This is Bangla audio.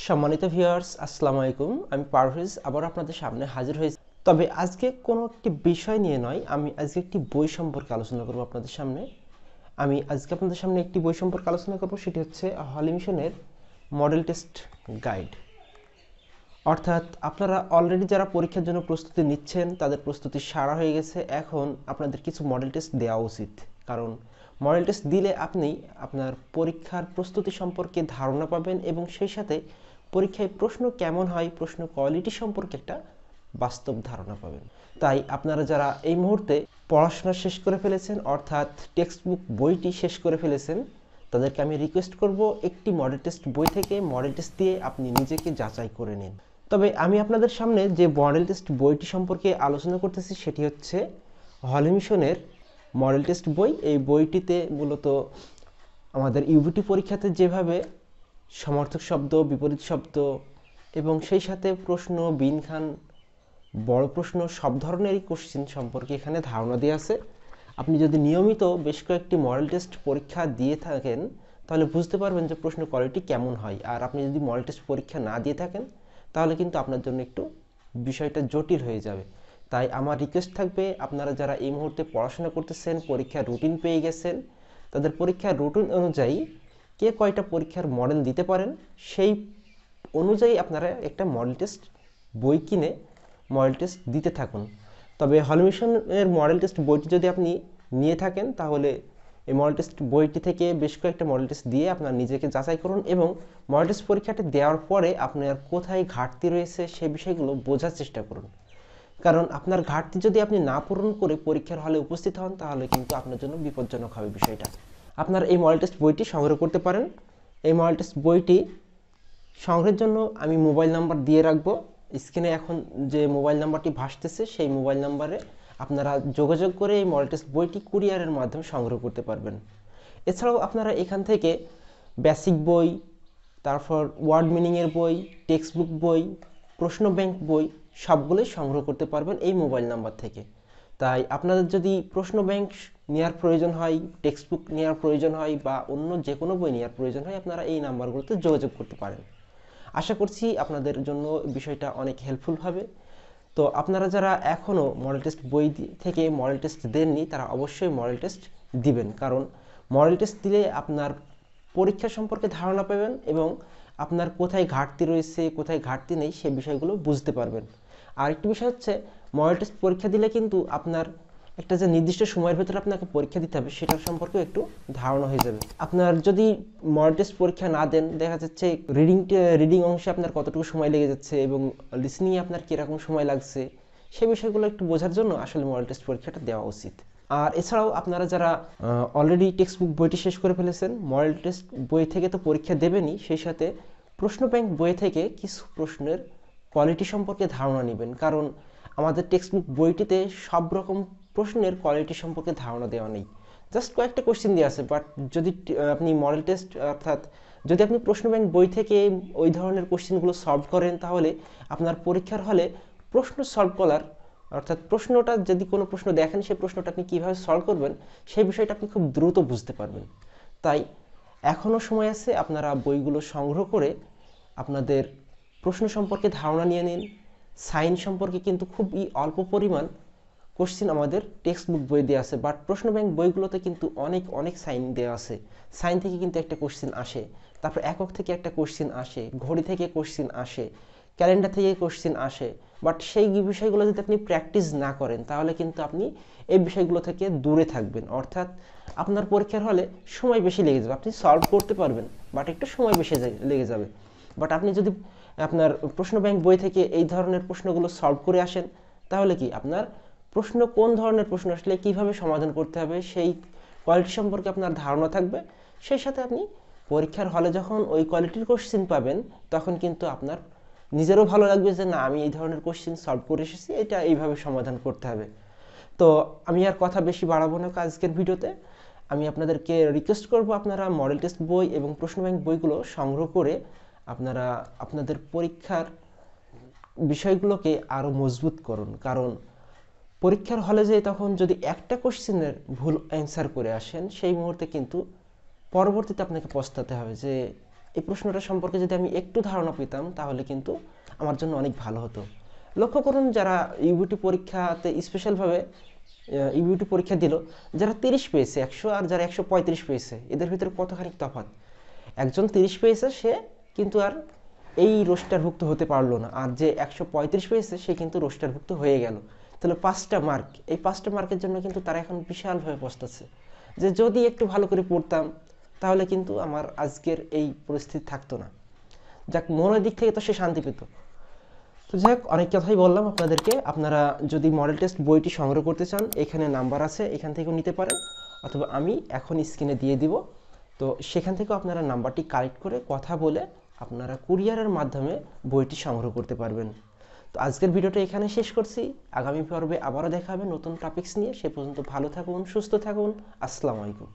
সম্মানিত ভিউয়ার্স, আসসালামু আলাইকুম। আমি পারভেজ আবার আপনাদের সামনে হাজির হয়েছি। তবে আজকে কোনো একটি বিষয় নিয়ে নয়, আমি আজকে একটি বই সম্পর্কে আলোচনা করব আপনাদের সামনে। আমি আজকে আপনাদের সামনে একটি বই সম্পর্কে আলোচনা করব, সেটি হচ্ছে হলি মিশনের মডেল টেস্ট গাইড। অর্থাৎ আপনারা অলরেডি যারা পরীক্ষার জন্য প্রস্তুতি নিচ্ছেন তাদের প্রস্তুতি সারা হয়ে গেছে, এখন আপনাদের কিছু মডেল টেস্ট দেওয়া উচিত। কারণ মডেল টেস্ট দিলে আপনি আপনার পরীক্ষার প্রস্তুতি সম্পর্কে ধারণা পাবেন এবং সেই সাথে পরীক্ষায় প্রশ্ন কেমন হয়, প্রশ্ন কোয়ালিটি সম্পর্কে একটা বাস্তব ধারণা পাবেন। তাই আপনারা যারা এই মুহূর্তে পড়াশোনা শেষ করে ফেলেছেন, অর্থাৎ টেক্সট বুক বইটি শেষ করে ফেলেছেন, তাদেরকে আমি রিকোয়েস্ট করব একটি মডেল টেস্ট বই থেকে মডেল টেস্ট দিয়ে আপনি নিজেকে যাচাই করে নিন। তবে আমি আপনাদের সামনে যে মডেল টেস্ট বইটি সম্পর্কে আলোচনা করতেছি সেটি হচ্ছে হলি মিশনের মডেল টেস্ট বই। এই বইটিতে মূলত আমাদের ইউবিটি পরীক্ষাতে যেভাবে সমার্থক শব্দ, বিপরীত শব্দ এবং সেই সাথে প্রশ্ন, বিনখান, বড় প্রশ্ন সব ধরনেরই কোশ্চেন সম্পর্কে এখানে ধারণা দেওয়া আছে। আপনি যদি নিয়মিত বেশ কয়েকটি মডেল টেস্ট পরীক্ষা দিয়ে থাকেন তাহলে বুঝতে পারবেন যে প্রশ্ন কোয়ালিটি কেমন হয়। আর আপনি যদি মডেল টেস্ট পরীক্ষা না দিয়ে থাকেন তাহলে কিন্তু আপনার জন্য একটু বিষয়টা জটিল হয়ে যাবে। তাই আমার রিকোয়েস্ট থাকবে, আপনারা যারা এই মুহূর্তে পড়াশোনা করতেছেন, পরীক্ষার রুটিন পেয়ে গেছেন, তাদের পরীক্ষার রুটিন অনুযায়ী কে কয়টা পরীক্ষার মডেল দিতে পারেন সেই অনুযায়ী আপনারা একটা মডেল টেস্ট বই কিনে মডেল টেস্ট দিতে থাকুন। তবে হলি মিশনের মডেল টেস্ট বইটি যদি আপনি নিয়ে থাকেন তাহলে এই মডেল টেস্ট বইটি থেকে বেশ কয়েকটা মডেল টেস্ট দিয়ে আপনার নিজেকে যাচাই করুন এবং মডেল টেস্ট পরীক্ষাটি দেওয়ার পরে আপনার কোথায় ঘাটতি রয়েছে সেই বিষয়গুলো বোঝার চেষ্টা করুন। কারণ আপনার ঘাটতি যদি আপনি না পূরণ করে পরীক্ষার হলে উপস্থিত হন তাহলে কিন্তু আপনার জন্য বিপজ্জনক হবে বিষয়টা। আপনার এই মডেল টেস্ট বইটি সংগ্রহ করতে পারেন। এই মডেল টেস্ট বইটি সংগ্রহের জন্য আমি মোবাইল নাম্বার দিয়ে রাখবো স্ক্রিনে। এখন যে মোবাইল নাম্বারটি ভাসতেছে সেই মোবাইল নাম্বারে আপনারা যোগাযোগ করে এই মডেল টেস্ট বইটি কুরিয়ারের মাধ্যমে সংগ্রহ করতে পারবেন। এছাড়াও আপনারা এখান থেকে বেসিক বই, তারপর ওয়ার্ড মিনিংয়ের বই, টেক্সট বুক বই, প্রশ্ন ব্যাংক বই সবগুলোই সংগ্রহ করতে পারবেন এই মোবাইল নাম্বার থেকে। তাই আপনাদের যদি প্রশ্ন ব্যাংক নেওয়ার প্রয়োজন হয়, টেক্সট বুক নেওয়ার প্রয়োজন হয় বা অন্য যে কোনো বই নেওয়ার প্রয়োজন হয়, আপনারা এই নাম্বারগুলোতে যোগাযোগ করতে পারেন। আশা করছি আপনাদের জন্য বিষয়টা অনেক হেল্পফুল হবে। তো আপনারা যারা এখনও মডেল টেস্ট বই থেকে মডেল টেস্ট দেননি তারা অবশ্যই মডেল টেস্ট দিবেন, কারণ মডেল টেস্ট দিলে আপনার পরীক্ষা সম্পর্কে ধারণা পাবেন এবং আপনার কোথায় ঘাটতি রয়েছে, কোথায় ঘাটতি নেই সে বিষয়গুলো বুঝতে পারবেন। আর একটি বিষয় হচ্ছে, মডেল টেস্ট পরীক্ষা দিলে কিন্তু আপনার একটা যে নির্দিষ্ট সময়ের ভেতরে আপনাকে পরীক্ষা দিতে হবে সেটার সম্পর্কেও একটু ধারণা হয়ে যাবে। আপনার যদি মডেল টেস্ট পরীক্ষা না দেন, দেখা যাচ্ছে রিডিং অংশে আপনার কতটুকু সময় লেগে যাচ্ছে এবং লিসনিংয়ে আপনার কীরকম সময় লাগছে সে বিষয়গুলো একটু বোঝার জন্য আসলে মডেল টেস্ট পরীক্ষাটা দেওয়া উচিত। আর এছাড়াও আপনারা যারা অলরেডি টেক্সট বুক বইটি শেষ করে ফেলেছেন, মডেল টেস্ট বই থেকে তো পরীক্ষা দেবেনই, সেই সাথে প্রশ্ন ব্যাংক বই থেকে কিছু প্রশ্নের কোয়ালিটি সম্পর্কে ধারণা নেবেন। কারণ আমাদের টেক্সট বুক বইটিতে সব রকম প্রশ্নের কোয়ালিটি সম্পর্কে ধারণা দেওয়া নেই, জাস্ট কয়েকটা কোশ্চেন দেওয়া আছে। বাট যদি আপনি মডেল টেস্ট অর্থাৎ যদি আপনি প্রশ্ন ব্যাংক বই থেকে ওই ধরনের কোশ্চেনগুলো সলভ করেন তাহলে আপনার পরীক্ষার হলে প্রশ্ন সলভ করার অর্থাৎ প্রশ্নটা যদি কোনো প্রশ্ন দেখেন সেই প্রশ্নটা আপনি কীভাবে সলভ করবেন সেই বিষয়টা আপনি খুব দ্রুত বুঝতে পারবেন। তাই এখনও সময় আছে, আপনারা বইগুলো সংগ্রহ করে আপনাদের প্রশ্ন সম্পর্কে ধারণা নিয়ে নিন। সাইন সম্পর্কে কিন্তু খুবই অল্প পরিমাণ কোশ্চেন আমাদের টেক্সট বুক বই দেওয়া আছে, বাট প্রশ্ন ব্যাংক বইগুলোতে কিন্তু অনেক অনেক সাইন দেওয়া আছে। সাইন থেকে কিন্তু একটা কোশ্চেন আসে, তারপর একক থেকে একটা কোশ্চেন আসে, ঘড়ি থেকে কোশ্চেন আসে, ক্যালেন্ডার থেকে কোশ্চেন আসে। বাট সেই বিষয়গুলো যদি আপনি প্র্যাকটিস না করেন তাহলে কিন্তু আপনি এই বিষয়গুলো থেকে দূরে থাকবেন, অর্থাৎ আপনার পরীক্ষার হলে সময় বেশি লেগে যাবে। আপনি সলভ করতে পারবেন বাট একটু সময় বেশি লেগে যাবে। বাট আপনি যদি আপনার প্রশ্ন ব্যাংক বই থেকে এই ধরনের প্রশ্নগুলো সলভ করে আসেন তাহলে কি আপনার প্রশ্ন কোন ধরনের প্রশ্ন আসলে কিভাবে সমাধান করতে হবে সেই কোয়ালিটি সম্পর্কে আপনার ধারণা থাকবে। সেই সাথে আপনি পরীক্ষার হলে যখন ওই কোয়ালিটির কোশ্চেন পাবেন তখন কিন্তু আপনার নিজেরও ভালো লাগবে যে না, আমি এই ধরনের কোশ্চেন সলভ করে এসেছি, এটা এইভাবে সমাধান করতে হবে। তো আমি আর কথা বেশি বাড়াবো না আজকের ভিডিওতে। আমি আপনাদেরকে রিকোয়েস্ট করব আপনারা মডেল টেস্ট বই এবং প্রশ্ন ব্যাংক বইগুলো সংগ্রহ করে আপনারা আপনাদের পরীক্ষার বিষয়গুলোকে আরও মজবুত করুন। কারণ পরীক্ষার হলে যে তখন যদি একটা কোশ্চেনের ভুল অ্যান্সার করে আসেন সেই মুহূর্তে কিন্তু পরবর্তীতে আপনাকে পস্তাতে হবে যে এই প্রশ্নটা সম্পর্কে যদি আমি একটু ধারণা পেতাম তাহলে কিন্তু আমার জন্য অনেক ভালো হতো। লক্ষ্য করুন, যারা ইউবিটি পরীক্ষাতে স্পেশালভাবে ইউবিটি পরীক্ষা দিল, যারা 30 পেয়েছে 100 আর যারা 135 পেয়েছে, এদের ভিতরে কতখানি তফাৎ। একজন 30 পেয়েছে সে কিন্তু আর এই রোস্টারভুক্ত হতে পারলো না, আর যে 135 পেয়েছে সে কিন্তু রোস্টারভুক্ত হয়ে গেল। তাহলে 5টা মার্ক, এই 5টা মার্কের জন্য কিন্তু তারা এখন বিশালভাবে পস্তাচ্ছে যে যদি একটু ভালো করে পড়তাম তাহলে কিন্তু আমার আজকের এই পরিস্থিতি থাকতো না। যাক, মনের দিক থেকে তো সে শান্তি পেত। তো যাক, অনেক কথাই বললাম আপনাদেরকে। আপনারা যদি মডেল টেস্ট বইটি সংগ্রহ করতে চান, এখানে নাম্বার আছে, এখান থেকেও নিতে পারেন, অথবা আমি এখন স্ক্রিনে দিয়ে দিব। তো সেখান থেকেও আপনারা নাম্বারটি কালেক্ট করে কথা বলে আপনারা কুরিয়ারের মাধ্যমে বইটি সংগ্রহ করতে পারবেন। তো আজকের ভিডিওটা এখানে শেষ করছি। আগামী পর্বে আবারও দেখা হবে নতুন টপিকস নিয়ে। সে পর্যন্ত ভালো থাকুন, সুস্থ থাকুন। আসসালামু আলাইকুম।